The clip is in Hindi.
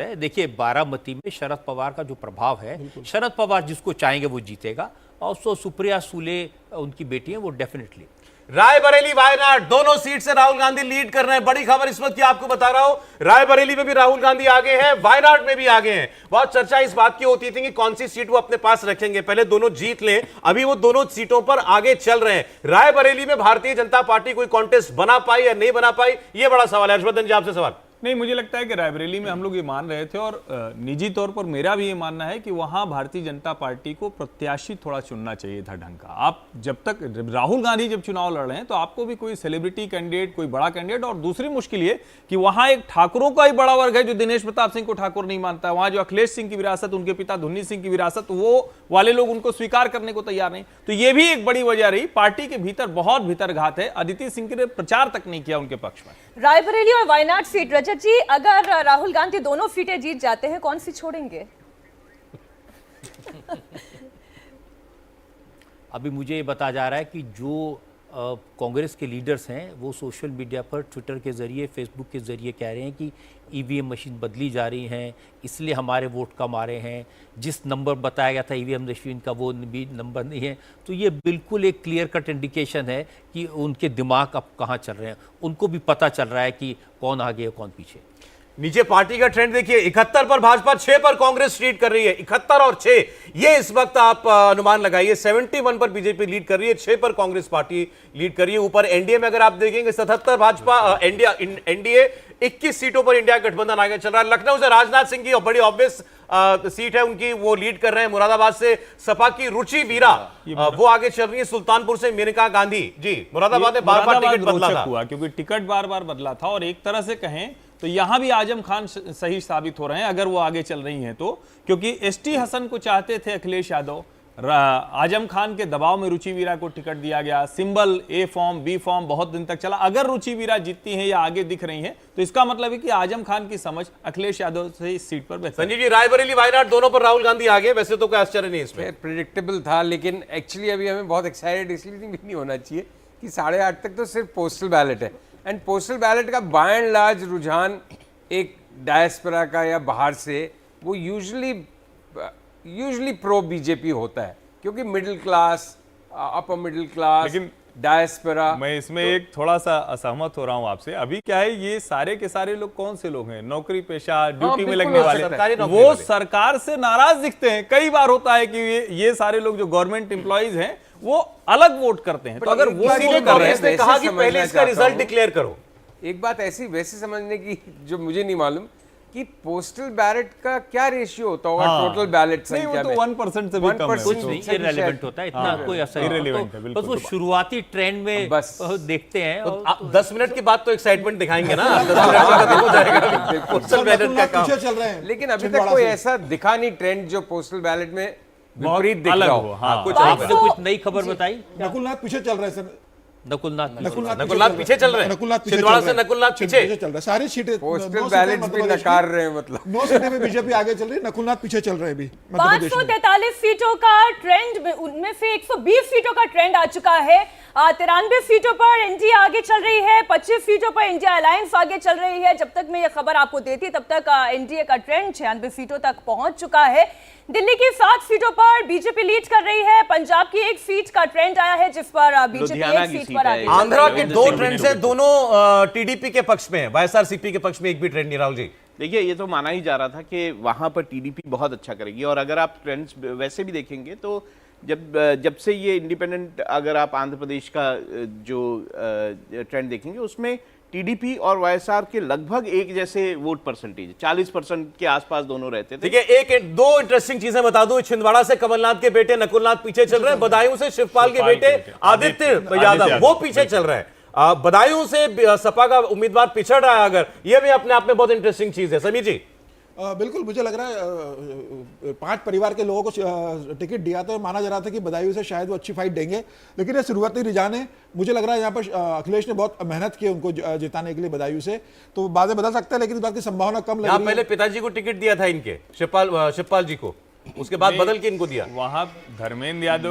है। देखिए, बारामती में शरद पवार का जो प्रभाव है, शरद पवार जिसको चाहेंगे वो जीतेगा, और सुप्रिया सुले उनकी बेटी है, वो डेफिनेटली। रायबरेली वायनाड दोनों सीट से राहुल गांधी लीड कर रहे हैं। बड़ी खबर इस वक्त की आपको बता रहा हूं, रायबरेली में भी राहुल गांधी आगे हैं, वायनाड में भी आगे हैं। बहुत चर्चा इस बात की होती थी कि कौन सी सीट वो अपने पास रखेंगे, पहले दोनों जीत लें। अभी वो दोनों सीटों पर आगे चल रहे हैं। रायबरेली में भारतीय जनता पार्टी कोई कॉन्टेस्ट बना पाई या नहीं बना पाई, ये बड़ा सवाल है। हर्षवर्धन जी, आपसे सवाल। नहीं, मुझे लगता है कि रायबरेली में हम लोग ये मान रहे थे, और निजी तौर पर मेरा भी ये मानना है कि वहां भारतीय जनता पार्टी को प्रत्याशी थोड़ा चुनना चाहिए था ढंग का। आप जब तक राहुल गांधी जब चुनाव लड़ रहे हैं तो आपको भी कोई सेलिब्रिटी कैंडिडेट, कोई बड़ा कैंडिडेट, और दूसरी मुश्किल ये कि वहां एक ठाकुरों का ही बड़ा वर्ग है जो दिनेश प्रताप सिंह को ठाकुर नहीं मानता है। वहां जो अखिलेश सिंह की विरासत, उनके पिता धुन्नी सिंह की विरासत, वो वाले लोग उनको स्वीकार करने को तैयार नहीं। तो ये भी एक बड़ी वजह रही। पार्टी के भीतर बहुत भीतरघात है। अदिति सिंह ने प्रचार तक नहीं किया उनके पक्ष में। रायबरेली और वायनाड सीट, रजत जी, अगर राहुल गांधी दोनों सीटें जीत जाते हैं, कौन सी छोड़ेंगे? अभी मुझे ये बताया जा रहा है कि जो कांग्रेस के लीडर्स हैं वो सोशल मीडिया पर, ट्विटर के ज़रिए, फेसबुक के ज़रिए कह रहे हैं कि ईवीएम मशीन बदली जा रही हैं, इसलिए हमारे वोट कम आ रहे हैं। जिस नंबर बताया गया था ईवीएम मशीन का, वो भी नंबर नहीं है। तो ये बिल्कुल एक क्लियर कट इंडिकेशन है कि उनके दिमाग अब कहाँ चल रहे हैं। उनको भी पता चल रहा है कि कौन आगे है कौन पीछे। नीचे पार्टी का ट्रेंड देखिए, 71 पर भाजपा, 6 पर कांग्रेस लीड कर रही है। 71 और 6, ये इस वक्त आप अनुमान लगाइए। 71 पर बीजेपी लीड कर रही है, 6 पर कांग्रेस पार्टी लीड कर रही है। ऊपर एनडीए में अगर आप देखेंगे 77 भाजपा, एनडीए 21 सीटों पर इंडिया गठबंधन आगे चल रहा है। लखनऊ से राजनाथ सिंह की बड़ी ऑब्वियस सीट है उनकी, वो लीड कर रहे हैं। मुरादाबाद से सपा की रुचि वीरा वो आगे चल रही है। सुल्तानपुर से मेनका गांधी जी, मुरादाबाद में बार-बार टिकट बदला था, क्योंकि टिकट बार-बार बदला था, और एक तरह से कहें तो यहां भी आजम खान सही साबित हो रहे हैं अगर वो आगे चल रही हैं तो, क्योंकि एसटी हसन को चाहते थे अखिलेश यादव, आजम खान के दबाव में रुचि वीरा को टिकट दिया गया। सिंबल ए फॉर्म, बी फॉर्म बहुत दिन तक चला। अगर रुचि वीरा जीतती हैं या आगे दिख रही हैं तो इसका मतलब है कि आजम खान की समझ अखिलेश यादव से इस सीट पर बेहतर। संजीव जी, रायबरेली वायनाड दोनों पर राहुल गांधी आगे, वैसे तो कोई आश्चर्य नहीं इसमें, प्रेडिक्टेबल था। लेकिन एक्चुअली अभी हमें बहुत एक्साइटेड इसलिए नहीं होना चाहिए कि 8:30 तक तो सिर्फ पोस्टल बैलेट है, एंड पोस्टल बैलेट का बाय एंड लार्ज रुझान एक डायस्पोरा का या बाहर से, वो यूजुअली प्रो बीजेपी होता है, क्योंकि middle class, upper middle class, लेकिन डायस्पोरा। मैं इसमें एक थोड़ा सा असहमत हो रहा हूं आपसे। अभी क्या है, ये सारे के सारे लोग कौन से लोग हैं? नौकरी पेशा, ड्यूटी में लगने वाले, वो सरकार से नाराज दिखते हैं। कई बार होता है कि ये सारे लोग जो गवर्नमेंट एम्प्लॉइज हैं वो अलग वोट करते हैं। तो अगर वो इसीलिए कांग्रेस ने कहा कि पहले इसका रिजल्ट डिक्लेयर करो। एक बात ऐसी वैसे समझने की जो मुझे नहीं मालूम कि पोस्टल बैलेट का क्या रेशियो होता होगा टोटल बैलेट संख्या में। 1% से भी कम है, कुछ नहीं, इररिलेवेंट होता है, इतना कोई असर इररिलेवेंट है, बिल्कुल। बस वो शुरुआती ट्रेंड में बस देखते हैं। तो 10 मिनट के बाद तो एक्साइटमेंट दिखाएंगे ना, 10 मिनट का हो जाएगा पोस्टल बैलेट का काम। चल रहे हैं, लेकिन अभी तक कोई ऐसा दिखा नहीं ट्रेंड जो पोस्टल बैलेट में विपरीत दिख रहा हो। कुछ नई खबर बताई। नकुलनाथ पीछे चल रहे हैं सर, नकुलनाथ पीछे चल रहे हैं, छिंदवाड़ा से नकुलनाथ पीछे चल रहा है। सारी सीटें पोस्टल बैलेट भी नकार रहे हैं, मतलब 9 सीटें में बीजेपी आगे चल रही है, नकुलनाथ पीछे चल रहे हैं। अभी 543 सीटों का ट्रेंड, उनमें से 120 सीटों का ट्रेंड आ चुका है। 93 सीटों पर एनडीए आगे चल रही है, 25 सीटों पर इंडिया अलायंस आगे चल रही है। जब तक मैं ये खबर आपको देती तब तक एनडीए का ट्रेंड 96 सीटों तक पहुंच चुका है। दिल्ली की 7 सीटों पर बीजेपी लीड कर रही है। पंजाब की 1 सीट का ट्रेंड आया है जिस पर बीजेपी 1 सीट पर आगे। आंध्रा के 2 ट्रेंड हैं, दोनों टीडीपी के पक्ष में है, वाईएसआरसीपी के पक्ष में एक भी ट्रेंड नहीं। राहुल जी, देखिए, ये तो माना ही जा रहा था कि वहां पर टीडीपी बहुत अच्छा करेगी, और अगर आप ट्रेंड्स वैसे भी देखेंगे तो जब से ये इंडिपेंडेंट, अगर आप आंध्र प्रदेश का जो ट्रेंड देखेंगे उसमें टीडीपी और वाईएसआर के लगभग एक जैसे वोट परसेंटेज, 40% के आसपास दोनों रहते थे। ठीक है, दो इंटरेस्टिंग चीजें बता दूं। छिंदवाड़ा से कमलनाथ के बेटे नकुलनाथ पीछे चल रहे हैं, बदायूं से शिवपाल के बेटे आदित्य यादव वो पीछे चल रहे हैं। बदायूं से सपा का उम्मीदवार पिछड़ रहा है, अगर ये भी अपने आप में बहुत इंटरेस्टिंग चीज है। समीर जी, बिल्कुल, मुझे लग रहा है 5 परिवार के लोगों को टिकट दिया तो माना जा रहा था कि बदायूं से शायद वो अच्छी फाइट देंगे, लेकिन ये शुरुआती रुझान है। मुझे लग रहा है यहाँ पर अखिलेश ने बहुत मेहनत की उनको जिताने के लिए बदायूं से, तो बातें बदल सकता है, लेकिन इस बात की संभावना कम लग रही है। पहले पिताजी को टिकट दिया था इनके, शिवपाल जी को, उसके बाद बदल के इनको दिया। वहां धर्मेंद्र यादव